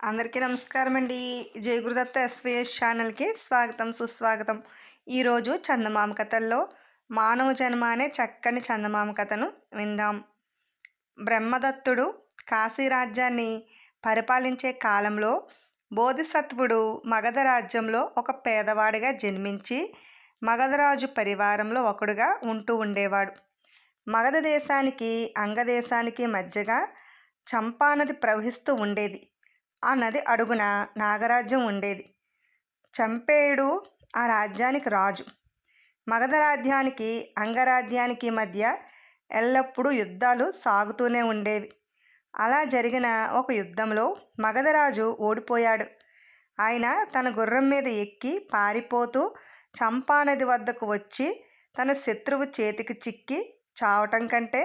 అందరికీ నమస్కారం అండి. జై గురుదత్త ఎస్వీఎస్ ఛానల్కి స్వాగతం సుస్వాగతం. ఈరోజు చందమామ కథల్లో మానవ జన్మ అనే చక్కని చందమామ కథను విందాం. బ్రహ్మదత్తుడు కాశీ రాజ్యాన్ని పరిపాలించే కాలంలో బోధిసత్వుడు మగధ రాజ్యంలో ఒక పేదవాడిగా జన్మించి మగధరాజు పరివారంలో ఒకడుగా ఉంటూ ఉండేవాడు. మగధ దేశానికి అంగదేశానికి మధ్యగా చంపానది ప్రవహిస్తూ ఉండేది. ఆ నది అడుగున నాగరాజ్యం ఉండేది. చంపేయుడు ఆ రాజ్యానికి రాజు. మగధ రాజ్యానికి అంగరాజ్యానికి మధ్య ఎల్లప్పుడూ యుద్ధాలు సాగుతూనే ఉండేవి. అలా జరిగిన ఒక యుద్ధంలో మగధరాజు ఓడిపోయాడు. ఆయన తన గుర్రం మీద ఎక్కి పారిపోతూ చంపానది వద్దకు వచ్చి తన శత్రువు చేతికి చిక్కి చావటం కంటే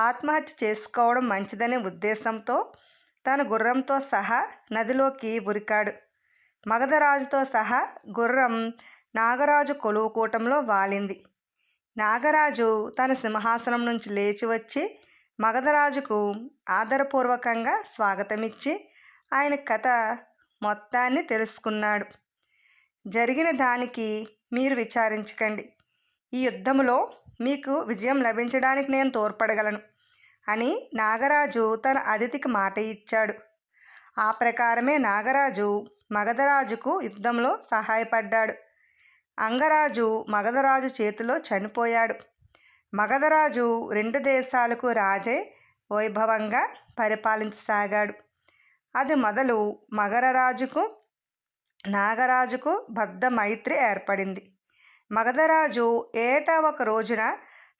ఆత్మహత్య చేసుకోవడం మంచిదనే ఉద్దేశంతో తన గుర్రంతో సహా నదిలోకి ఉరికాడు. మగధరాజుతో సహా గుర్రం నాగరాజు కొలువుకూటంలో వాలింది. నాగరాజు తన సింహాసనం నుంచి లేచి వచ్చి మగధరాజుకు ఆదరపూర్వకంగా స్వాగతమిచ్చి ఆయన కథ మొత్తాన్ని తెలుసుకున్నాడు. జరిగిన దానికి మీరు విచారించకండి. ఈ యుద్ధంలో మీకు విజయం లభించడానికి నేను తోడ్పడగలను అని నాగరాజు తన అతిథికి మాట ఇచ్చాడు. ఆ ప్రకారమే నాగరాజు మగధరాజుకు యుద్ధంలో సహాయపడ్డాడు. అంగరాజు మగధరాజు చేతిలో చనిపోయాడు. మగధరాజు 2 దేశాలకు రాజై వైభవంగా పరిపాలించసాగాడు. అది మొదలు మగధరాజుకు నాగరాజుకు బద్ధ మైత్రి ఏర్పడింది. మగధరాజు ఏటా ఒక రోజున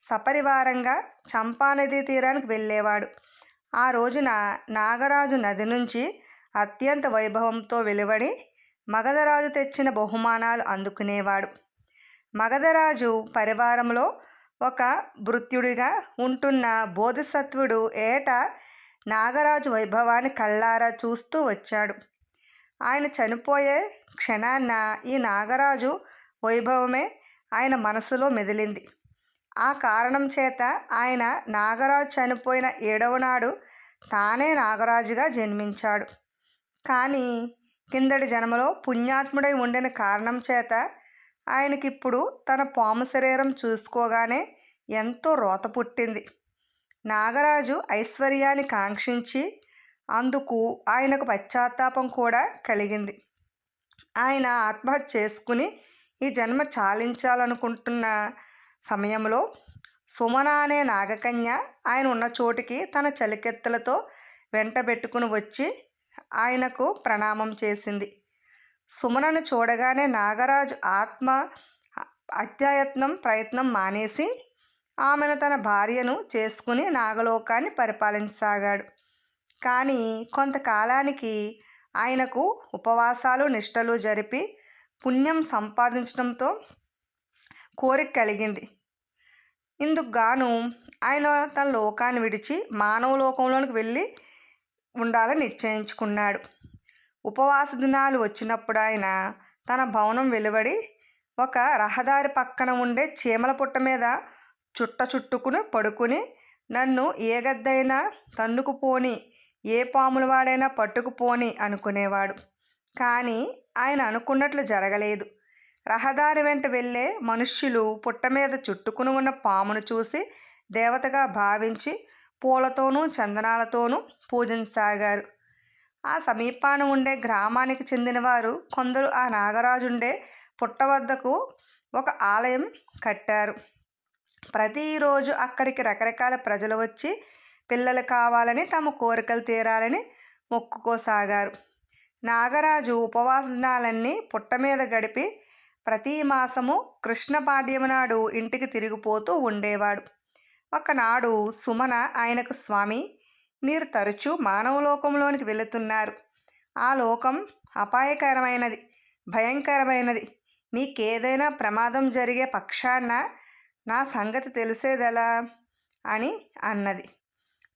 సపరివారంగా చంపానదీ తీరానికి వెళ్ళేవాడు. ఆ రోజున నాగరాజు నది నుంచి అత్యంత వైభవంతో వెలువడి మగధరాజు తెచ్చిన బహుమానాలు అందుకునేవాడు. మగధరాజు పరివారంలో ఒక భృత్యుడిగా ఉంటున్న బోధిసత్వుడు ఏటా నాగరాజు వైభవాన్ని కళ్ళారా చూస్తూ వచ్చాడు. ఆయన చనిపోయే క్షణాన్న ఈ నాగరాజు వైభవమే ఆయన మనసులో మెదిలింది. ఆ కారణం చేత ఆయన నాగరాజు చనిపోయిన 7వ నాడు తానే నాగరాజుగా జన్మించాడు. కానీ కిందటి జన్మలో పుణ్యాత్ముడై ఉండిన కారణం చేత ఆయనకిప్పుడు తన పాము శరీరం చూసుకోగానే ఎంతో రోత పుట్టింది. నాగరాజు ఐశ్వర్యాన్ని కాంక్షించి అందుకు ఆయనకు పశ్చాత్తాపం కూడా కలిగింది. ఆయన ఆత్మహత్య చేసుకుని ఈ జన్మ చాలించాలనుకుంటున్న సమయంలో సుమన అనే నాగకన్య ఆయన ఉన్న చోటికి తన చలికెత్తలతో వెంటబెట్టుకుని వచ్చి ఆయనకు ప్రణామం చేసింది. సుమనను చూడగానే నాగరాజు ప్రయత్నం మానేసి ఆమెను తన భార్యను చేసుకుని నాగలోకాన్ని పరిపాలించసాగాడు. కానీ కొంతకాలానికి ఆయనకు ఉపవాసాలు నిష్టలు జరిపి పుణ్యం సంపాదించడంతో కోరిక కలిగింది. ఇందుకు గాను ఆయన తన లోకాన్ని విడిచి మానవ లోకంలోనికి వెళ్ళి ఉండాలని నిశ్చయించుకున్నాడు. ఉపవాస దినాలు వచ్చినప్పుడు ఆయన తన భవనం వెలువడి ఒక రహదారి పక్కన ఉండే చీమల పుట్ట మీద చుట్టుకుని పడుకుని నన్ను ఏ గద్దైనా తన్నుకుపోని, ఏ పాముల వాడైనా పట్టుకుపోని అనుకునేవాడు. కానీ ఆయన అనుకున్నట్లు జరగలేదు. రహదారి వెంట వెళ్ళే మనుష్యులు పుట్ట మీద చుట్టుకుని ఉన్న పామును చూసి దేవతగా భావించి పూలతోనూ చందనాలతోనూ పూజించసాగారు. ఆ సమీపాన ఉండే గ్రామానికి చెందిన వారు కొందరు ఆ నాగరాజుండే పుట్ట వద్దకు ఒక ఆలయం కట్టారు. ప్రతిరోజు అక్కడికి రకరకాల ప్రజలు వచ్చి పిల్లలు కావాలని, తమ కోరికలు తీరాలని మొక్కుకోసాగారు. నాగరాజు ఉపవాస దినాలన్నీ పుట్ట మీద గడిపి ప్రతి మాసము కృష్ణపాడ్యమి నాడు ఇంటికి తిరిగిపోతూ ఉండేవాడు. ఒకనాడు సుమన ఆయనకు, స్వామి, మీరు తరచూ మానవలోకంలోనికి వెళుతున్నారు. ఆ లోకం అపాయకరమైనది, భయంకరమైనది. మీకేదైనా ప్రమాదం జరిగే పక్షాన నా సంగతి తెలిసేదెలా అని అన్నది.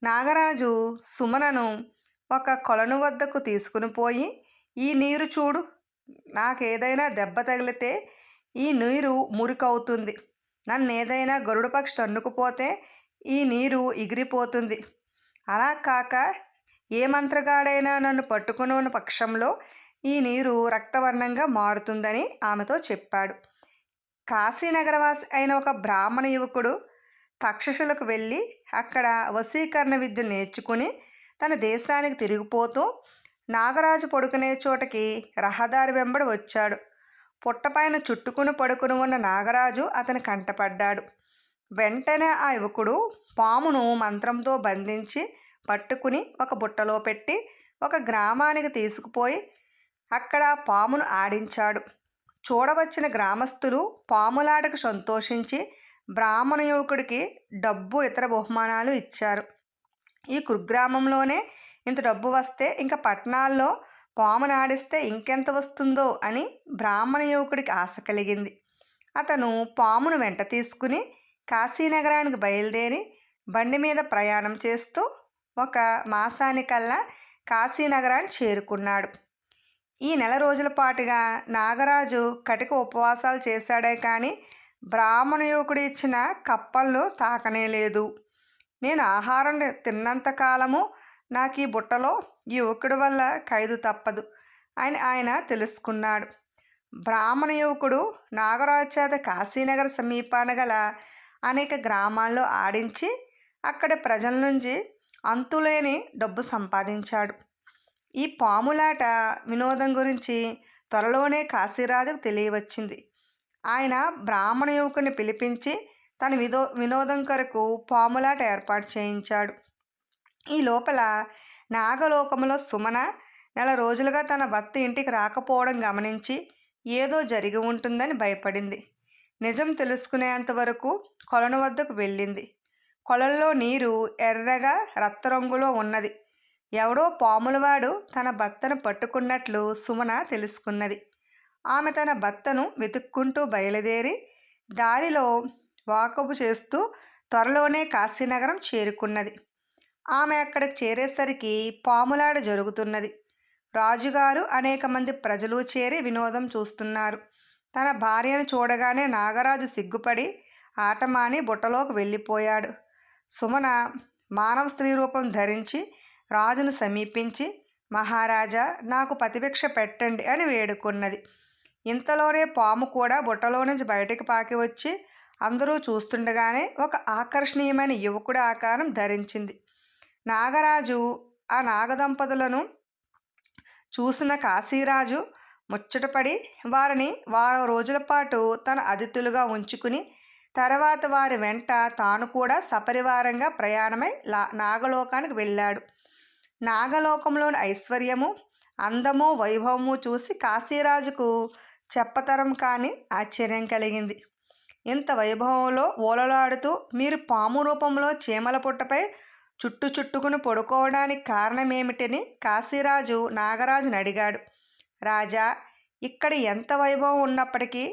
నాగరాజు సుమనను ఒక కొలను వద్దకు తీసుకుని పోయి, ఈ నీరు చూడు, నాకేదైనా దెబ్బ తగిలితే ఈ నీరు మురికవుతుంది. నన్నేదైనా గరుడ పక్షి తన్నుకుపోతే ఈ నీరు ఎగిరిపోతుంది. అలా కాక ఏ మంత్రగాడైనా నన్ను పట్టుకుని ఉన్న పక్షంలో ఈ నీరు రక్తవర్ణంగా మారుతుందని ఆమెతో చెప్పాడు. కాశీనగరవాసి అయిన ఒక బ్రాహ్మణ యువకుడు తక్షశిలకు వెళ్ళి అక్కడ వశీకరణ విద్య నేర్చుకుని తన దేశానికి తిరిగిపోతూ నాగరాజు పడుకునే చోటకి రహదారి వెంబడి వచ్చాడు. పుట్టపైన చుట్టుకుని పడుకుని ఉన్న నాగరాజు అతని కంటపడ్డాడు. వెంటనే ఆ యువకుడు పామును మంత్రంతో బంధించి పట్టుకుని ఒక బుట్టలో పెట్టి ఒక గ్రామానికి తీసుకుపోయి అక్కడ పామును ఆడించాడు. చూడవచ్చిన గ్రామస్తులు పాములాటకు సంతోషించి బ్రాహ్మణ యువకుడికి డబ్బు ఇతర బహుమానాలు ఇచ్చారు. ఈ కుగ్రామంలోనే ఇంత డబ్బు వస్తే ఇంకా పట్టణాల్లో పామును ఆడిస్తే ఇంకెంత వస్తుందో అని బ్రాహ్మణ యువకుడికి ఆశ కలిగింది. అతను పామును వెంట తీసుకుని కాశీనగరానికి బయలుదేరి బండి మీద ప్రయాణం చేస్తూ ఒక మాసానికల్లా కాశీనగరాన్ని చేరుకున్నాడు. ఈ నెల రోజుల పాటుగా నాగరాజు కటిక ఉపవాసాలు చేశాడే కానీ బ్రాహ్మణ యువకుడు ఇచ్చిన కప్పలను తాకనే లేదు. నేను ఆహారం తిన్నంత కాలము నాకు ఈ బుట్టలో ఈ యువకుడి వల్ల ఖైదు తప్పదు అని ఆయన తెలుసుకున్నాడు. బ్రాహ్మణ యువకుడు నాగరాజు చేత కాశీనగర సమీపాన గల అనేక గ్రామాల్లో ఆడించి అక్కడి ప్రజల నుంచి అంతులేని డబ్బు సంపాదించాడు. ఈ పాములాట వినోదం గురించి త్వరలోనే కాశీరాజుకు తెలియవచ్చింది. ఆయన బ్రాహ్మణ యువకుని పిలిపించి తన వినోదం కొరకు పాములాట ఏర్పాటు చేయించాడు. ఈ లోపల నాగలోకంలో సుమన నెల రోజులుగా తన భర్త ఇంటికి రాకపోవడం గమనించి ఏదో జరిగి ఉంటుందని భయపడింది. నిజం తెలుసుకునేంత వరకు కొలను వద్దకు వెళ్ళింది. కొలంలో నీరు ఎర్రగా రక్తరంగులో ఉన్నది. ఎవడో పాములవాడు తన భర్తను పట్టుకున్నట్లు సుమన తెలుసుకున్నది. ఆమె తన భర్తను వెతుక్కుంటూ బయలుదేరి దారిలో వాకబు చేస్తూ త్వరలోనే కాశీనగరం చేరుకున్నది. ఆమె అక్కడికి చేరేసరికి పాములాట జరుగుతున్నది. రాజుగారు అనేక మంది ప్రజలు చేరి వినోదం చూస్తున్నారు. తన భార్యను చూడగానే నాగరాజు సిగ్గుపడి ఆటమాని బుట్టలోకి వెళ్ళిపోయాడు. సుమన మానవ స్త్రీ రూపం ధరించి రాజును సమీపించి, మహారాజా, నాకు పతిభిక్ష పెట్టండి అని వేడుకున్నది. ఇంతలోనే పాము కూడా బుట్టలో నుంచి బయటకు పాకి వచ్చి అందరూ చూస్తుండగానే ఒక ఆకర్షణీయమైన యువకుడి ఆకారం ధరించింది. నాగరాజు ఆ నాగదంపతులను చూసిన కాశీరాజు ముచ్చటపడి వారిని వారం రోజుల పాటు తన అతిథులుగా ఉంచుకుని తర్వాత వారి వెంట తాను కూడా సపరివారంగా ప్రయాణమై నాగలోకానికి వెళ్ళాడు. నాగలోకంలోని ఐశ్వర్యము, అందము, వైభవము చూసి కాశీరాజుకు చెప్పతరం కాని ఆశ్చర్యం కలిగింది. ఇంత వైభవంలో ఓలలాడుతూ మీరు పాము రూపంలో చీమల పుట్టపై చుట్టుకుని పడుకోవడానికి కారణమేమిటని కాశీరాజు నాగరాజుని అడిగాడు. రాజా, ఇక్కడ ఎంత వైభవం ఉన్నప్పటికీ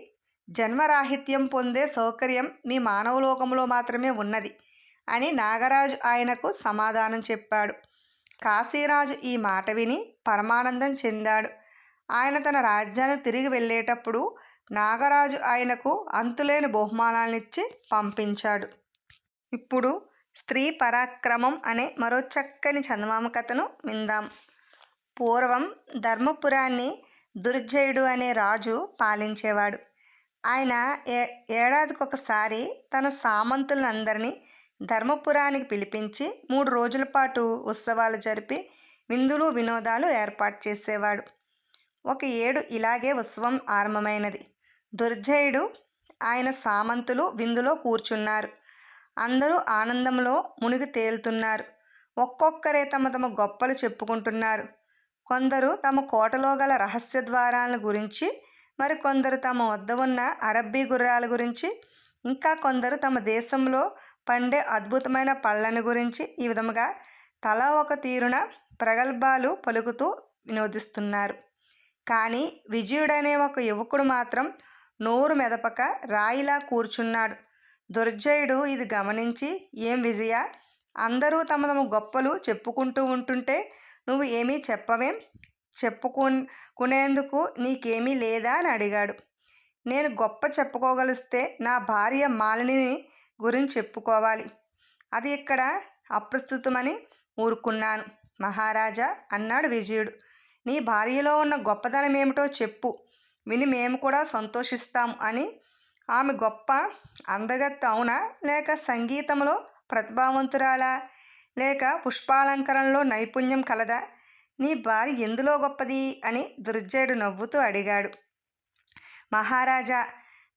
జన్మరాహిత్యం పొందే సౌకర్యం మీ మానవలోకంలో మాత్రమే ఉన్నది అని నాగరాజు ఆయనకు సమాధానం చెప్పాడు. కాశీరాజు ఈ మాట విని పరమానందం చెందాడు. ఆయన తన రాజ్యానికి తిరిగి వెళ్ళేటప్పుడు నాగరాజు ఆయనకు అంతులేని బహుమానాలనిచ్చి పంపించాడు. ఇప్పుడు స్త్రీ పరాక్రమం అనే మరో చక్కని చందమామ కథను విందాం. పూర్వం ధర్మపురాన్ని దుర్జయుడు అనే రాజు పాలించేవాడు. ఆయన ఏడాదికొకసారి తన సామంతులందరినీ ధర్మపురానికి పిలిపించి 3 రోజుల పాటు ఉత్సవాలు జరిపి విందులు వినోదాలు ఏర్పాటు చేసేవాడు. ఒక ఏడు ఇలాగే ఉత్సవం ఆరంభమైనది. దుర్జయుడు ఆయన సామంతులు విందులో కూర్చున్నారు. అందరూ ఆనందంలో మునిగి తేలుతున్నారు. ఒక్కొక్కరే తమ తమ గొప్పలు చెప్పుకుంటున్నారు. కొందరు తమ కోటలో గల రహస్య ద్వారాల గురించి, మరికొందరు తమ వద్ద ఉన్న అరబ్బీ గుర్రాల గురించి, ఇంకా కొందరు తమ దేశంలో పండే అద్భుతమైన పళ్ళని గురించి ఈ విధముగా తలా ఒక తీరున ప్రగల్భాలు పలుకుతూ వినోదిస్తున్నారు. కానీ విజయుడనే ఒక యువకుడు మాత్రం నోరు మెదపక రాయిలా కూర్చున్నాడు. దుర్జయుడు ఇది గమనించి, ఏం విజయ, అందరూ తమ తమ గొప్పలు చెప్పుకుంటూ ఉంటుంటే నువ్వు ఏమీ చెప్పవేం? చెప్పుకునేందుకు నీకేమీ లేదా అని అడిగాడు. నేను గొప్ప చెప్పుకోగలిస్తే నా భార్య మాలిని గురించి చెప్పుకోవాలి. అది ఇక్కడ అప్రస్తుతమని ఊరుకున్నాను. మహారాజా అన్నాడు విజయుడు. నీ భార్యలో ఉన్న గొప్పదనం ఏమిటో చెప్పు, విని మేము కూడా సంతోషిస్తాం అని. ఆమె గొప్ప అందగత్తె అవునా, లేక సంగీతంలో ప్రతిభావంతురాలా, లేక పుష్పాలంకరణలో నైపుణ్యం కలదా? నీ భార్య ఎందులో గొప్పది అని దుర్జయుడు నవ్వుతూ అడిగాడు. మహారాజా,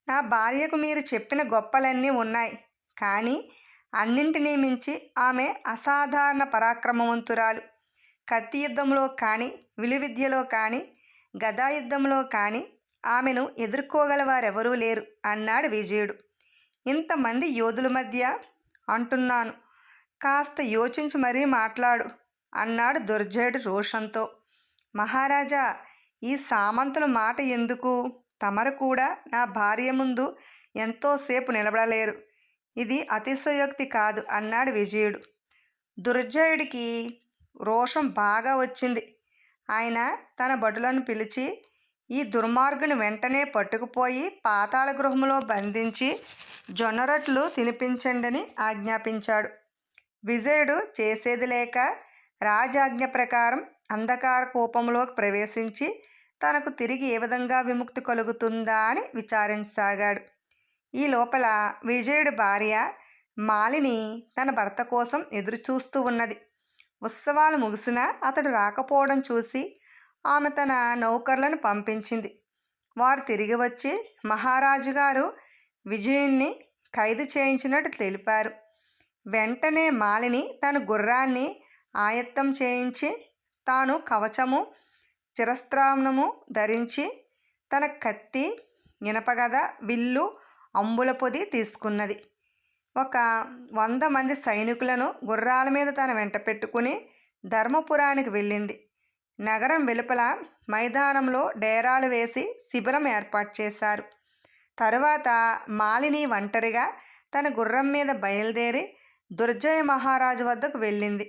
నా భార్యకు మీరు చెప్పిన గొప్పలన్నీ ఉన్నాయి, కానీ అన్నింటినీ మించి ఆమె అసాధారణ పరాక్రమవంతురాలు. కత్తి యుద్ధంలో కానీ, విలువిద్యలో కానీ, గదాయుద్ధంలో కానీ ఆమెను ఎదుర్కోగల వారెవరూ లేరు అన్నాడు విజయుడు. ఇంతమంది యోధుల మధ్య అంటున్నాను, కాస్త యోచించి మరీ మాట్లాడు అన్నాడు దుర్జయుడు రోషంతో. మహారాజా, ఈ సామంతుల మాట ఎందుకు? తమరు కూడా నా భార్య ముందు ఎంతోసేపు నిలబడలేరు. ఇది అతిశయోక్తి కాదు అన్నాడు విజయుడు. దుర్జయుడికి రోషం బాగా వచ్చింది. ఆయన తన భటులను పిలిచి, ఈ దుర్మార్గుని వెంటనే పట్టుకుపోయి పాతాళ గృహంలో బంధించి జొన్నరొట్లు తినిపించండని ఆజ్ఞాపించాడు. విజయుడు చేసేది లేక రాజాజ్ఞ ప్రకారం అంధకార కూపంలోకి ప్రవేశించి తనకు తిరిగి ఏ విధంగా విముక్తి కలుగుతుందా అని విచారించసాగాడు. ఈ లోపల విజయుడి భార్య మాలిని తన భర్త కోసం ఎదురుచూస్తూ ఉన్నది. ఉత్సవాలు ముగిసినా అతడు రాకపోవడం చూసి ఆమె తన నౌకర్లను పంపించింది. వారు తిరిగి వచ్చి మహారాజు గారు విజయుణ్ణి ఖైదు చేయించినట్టు తెలిపారు. వెంటనే మాలిని తన గుర్రాన్ని ఆయత్తం చేయించి తాను కవచము చిరస్త్రాణము ధరించి తన కత్తి, ఇనపగద, విల్లు, అంబుల పొది తీసుకున్నది. 100 మంది సైనికులను గుర్రాల మీద తన వెంట పెట్టుకుని ధర్మపురానికి వెళ్ళింది. నగరం వెలుపల మైదానంలో డేరాలు వేసి శిబిరం ఏర్పాటు చేశారు. తరువాత మాలిని ఒంటరిగా తన గుర్రం మీద బయలుదేరి దుర్జయ మహారాజు వద్దకు వెళ్ళింది.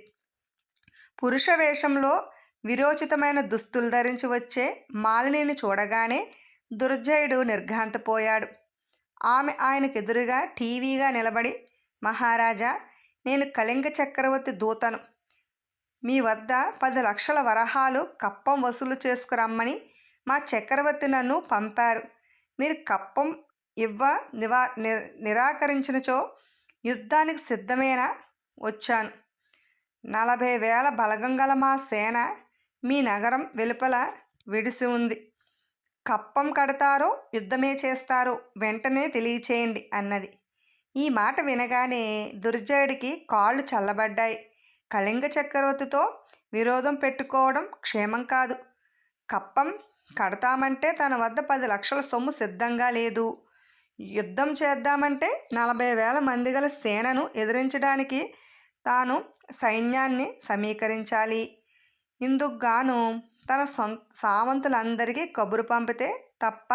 పురుష వేషంలో విరోచితమైన దుస్తులు ధరించి వచ్చే మాలినిని చూడగానే దుర్జయుడు నిర్ఘాంతపోయాడు. ఆమె ఆయనకెదురుగా టీవీగా నిలబడి, మహారాజా, నేను కళింగ చక్రవర్తి దూతను. మీ వద్ద 10 లక్షల వరహాలు కప్పం వసూలు చేసుకురమ్మని మా చక్రవర్తి నన్ను పంపారు. మీరు కప్పం నిరాకరించినచో యుద్ధానికి సిద్ధమేనా? వచ్చాను. 40,000 బలగం గల మా సేన మీ నగరం వెలుపల విడిసి ఉంది. కప్పం కడతారో యుద్ధమే చేస్తారో వెంటనే తెలియచేయండి అన్నది. ఈ మాట వినగానే దుర్జయుడికి కాళ్ళు చల్లబడ్డాయి. కళింగ చక్రవర్తితో విరోధం పెట్టుకోవడం క్షేమం కాదు. కప్పం కడతామంటే తన వద్ద 10 లక్షల సొమ్ము సిద్ధంగా లేదు. యుద్ధం చేద్దామంటే 40,000 మంది గల సేనను ఎదిరించడానికి తాను సైన్యాన్ని సమీకరించాలి. ఇందుకు గాను తన సామంతులందరికీ కబురు పంపితే తప్ప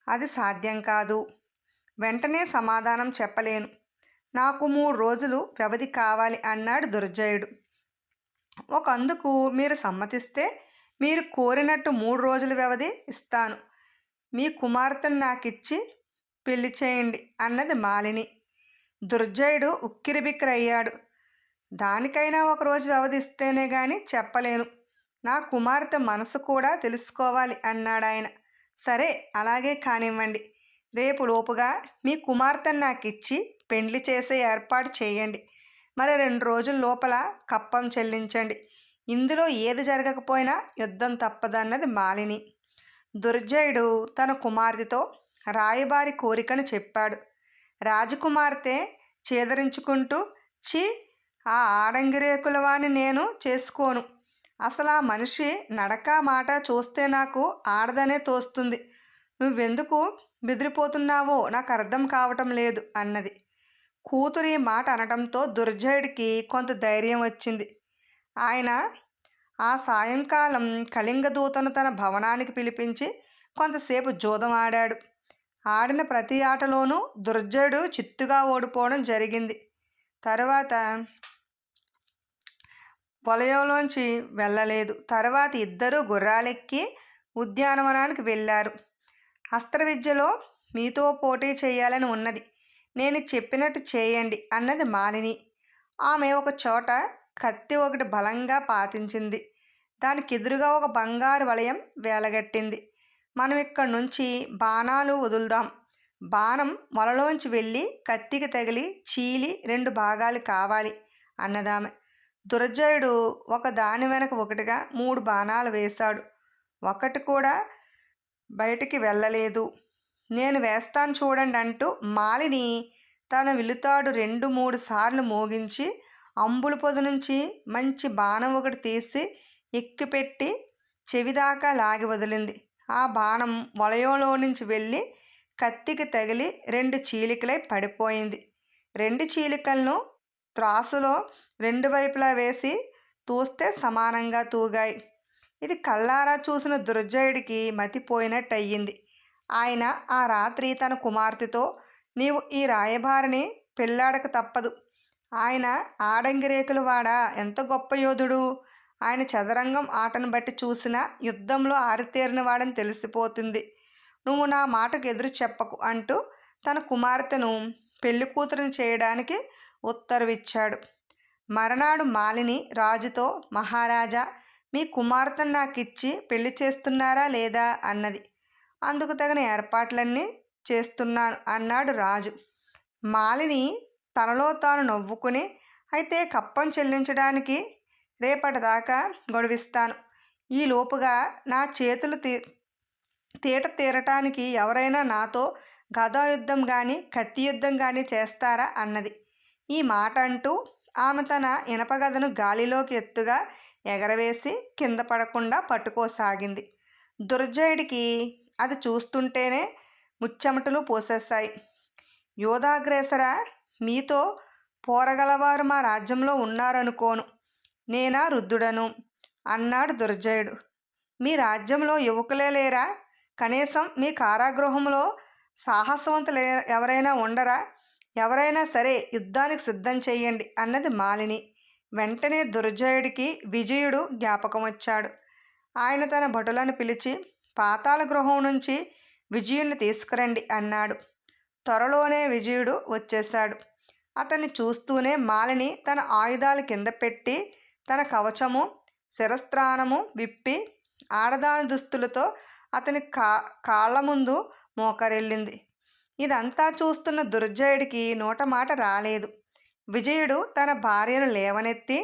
అది సాధ్యం కాదు. వెంటనే సమాధానం చెప్పలేను. నాకు 3 రోజులు వ్యవధి కావాలి అన్నాడు దుర్జయుడు. ఒకందుకు మీరు సమ్మతిస్తే మీరు కోరినట్టు 3 రోజుల వ్యవధి ఇస్తాను. మీ కుమార్తెను నాకిచ్చి పెళ్లి చేయండి అన్నది మాలిని. దుర్జయుడు ఉక్కిరిబిక్కిరయ్యాడు. దానికైనా 1 రోజు వ్యవధి ఇస్తేనే గాని చెప్పలేను. నా కుమార్తె మనసు కూడా తెలుసుకోవాలి అన్నాడాయన. సరే, అలాగే కానివ్వండి. రేపు లోపుగా మీ కుమార్తెను నాకిచ్చి పెండ్లి చేసే ఏర్పాటు చేయండి. మరి 2 రోజుల లోపల కప్పం చెల్లించండి. ఇందులో ఏది జరగకపోయినా యుద్ధం తప్పదన్నది మాలిని. దుర్జయుడు తన కుమార్తెతో రాయబారి కోరికను చెప్పాడు. రాజకుమార్తె చేదరించుకుంటూ, ఛీ, ఆ ఆడంగిరేకుల వాణ్ణి నేను చేసుకోను. అసలు ఆ మనిషి నడక మాట చూస్తే నాకు ఆడదనే తోస్తుంది. నువ్వెందుకు బెదిరిపోతున్నావో నాకు అర్థం కావటం లేదు అన్నది. కూతురు ఈ మాట అనడంతో దుర్జయుడికి కొంత ధైర్యం వచ్చింది. ఆయన ఆ సాయంకాలం కళింగ దూతను తన భవనానికి పిలిపించి కొంతసేపు జూదం ఆడాడు. ఆడిన ప్రతి ఆటలోనూ దుర్జయుడు చిత్తుగా ఓడిపోవడం జరిగింది. తరువాత వలయంలోంచి వెళ్ళలేదు. తర్వాత ఇద్దరూ గుర్రాలెక్కి ఉద్యానవనానికి వెళ్ళారు. అస్త్రవిద్యలో మీతో పోటీ చేయాలని ఉన్నది. నేను చెప్పినట్టు చేయండి అన్నది మాలిని. ఆమె ఒక చోట కత్తి ఒకటి బలంగా పాతించింది. దానికి ఎదురుగా ఒక బంగారు వలయం వేలగట్టింది. మనం ఇక్కడి నుంచి బాణాలు వదులుదాం. బాణం మొలలోంచి వెళ్ళి కత్తికి తగిలి చీలి 2 భాగాలు కావాలి అన్నదామె. దుర్జయుడు ఒక దాని వెనక ఒకటిగా 3 బాణాలు వేశాడు. ఒకటి కూడా బయటికి వెళ్ళలేదు. నేను వేస్తాను చూడండి అంటూ మాలిని తన విల్లుతాడు 2-3 సార్లు మోగించి అంబుల పొద నుంచి మంచి బాణం ఒకటి తీసి ఎక్కుపెట్టి చెవిదాకా లాగి వదిలింది. ఆ బాణం వలయంలో నుంచి వెళ్ళి కత్తికి తగిలి 2 చీలికలై పడిపోయింది. 2 చీలికలను త్రాసులో 2 వైపులా వేసి తూస్తే సమానంగా తూగాయి. ఇది కళ్ళారా చూసిన దుర్జయుడికి మతిపోయినట్టయింది. ఆయన ఆ రాత్రి తన కుమార్తెతో, నీవు ఈ రాయబారిని పెళ్ళాడక తప్పదు. ఆయన ఆడంగిరేకుల వాడా, ఎంత గొప్ప యోధుడు. ఆయన చదరంగం ఆటను బట్టి చూసినా యుద్ధంలో ఆరితేరిన వాడని తెలిసిపోతుంది. నువ్వు నా మాటకు ఎదురు చెప్పకు అంటూ తన కుమార్తెను పెళ్లి కూతురిని చేయడానికి ఉత్తర్విచ్చాడు. మరనాడు మాలిని రాజుతో, మహారాజా, మీ కుమార్తెను నాకిచ్చి పెళ్లి చేస్తున్నారా లేదా అన్నది. అందుకు తగిన ఏర్పాట్లన్నీ చేస్తున్నాను అన్నాడు రాజు. మాలిని తనలో తాను నవ్వుకుని, అయితే కప్పం చెల్లించడానికి రేపటిదాకా గడువిస్తాను. ఈలోపుగా నా చేతులు తీట తీరటానికి ఎవరైనా నాతో గదాయుద్ధం కానీ కత్తి యుద్ధం కానీ చేస్తారా అన్నది. ఈ మాట అంటూ ఆమె తన ఇనపగదను గాలిలోకి ఎత్తుగా ఎగరవేసి కింద పడకుండా పట్టుకోసాగింది. దుర్జయుడికి అది చూస్తుంటేనే ముచ్చెమటలు పోసేశాయి. యోధాగ్రేసర, మీతో పోరగలవారు మా రాజ్యంలో ఉన్నారనుకోను. నేనా వృద్ధుడను అన్నాడు దుర్జయుడు. మీ రాజ్యంలో యువకులే లేరా? కనీసం మీ కారాగృహంలో సాహసవంతులు ఎవరైనా ఉండరా? ఎవరైనా సరే యుద్ధానికి సిద్ధం చెయ్యండి అన్నది మాలిని. వెంటనే దుర్జయుడికి విజయుడు జ్ఞాపకం వచ్చాడు. ఆయన తన భటులను పిలిచి పాతాళ గృహం నుంచి విజయుడిని తీసుకురండి అన్నాడు. త్వరలోనే విజయుడు వచ్చేశాడు. అతన్ని చూస్తూనే మాలిని తన ఆయుధాలు కింద పెట్టి తన కవచము శిరస్త్రాణము విప్పి ఆడదాని దుస్తులతో అతని కాళ్ళ ముందు మోకరిల్లింది. ఇదంతా చూస్తున్న దుర్జయుడికి నోట మాట రాలేదు. విజయుడు తన భార్యను లేవనెత్తి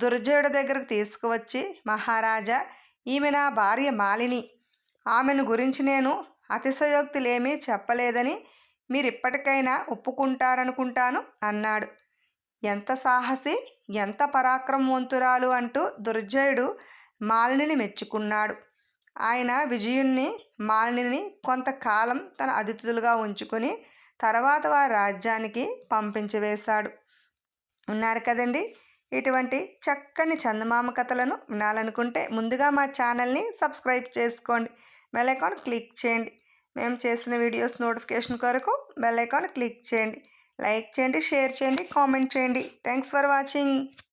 దుర్జయుడి దగ్గరకు తీసుకువచ్చి, మహారాజా, ఈమె నా భార్య మాలిని. ఆమెను గురించి నేను అతిశయోక్తులేమీ చెప్పలేదని మీరిప్పటికైనా ఒప్పుకుంటారనుకుంటాను అన్నాడు. ఎంత సాహసి, ఎంత పరాక్రమవంతురాలు అంటూ దుర్జయుడు మాలినిని మెచ్చుకున్నాడు. ఆయన విజయుణ్ణి మాలినిని కొంతకాలం తన అతిథులుగా ఉంచుకొని తర్వాత వారి రాజ్యానికి పంపించివేశాడు. ఉన్నారు కదండి. ఇటువంటి చక్కని చందమామ కథలను వినాలనుకుంటే ముందుగా మా ఛానల్ని సబ్స్క్రైబ్ చేసుకోండి. బెల్ ఐకాన్ క్లిక్ చేయండి. మేము చేసిన వీడియోస్ నోటిఫికేషన్ కొరకు బెల్ ఐకాన్ క్లిక్ చేయండి. లైక్ చేయండి, షేర్ చేయండి, కామెంట్ చేయండి. Thanks for watching.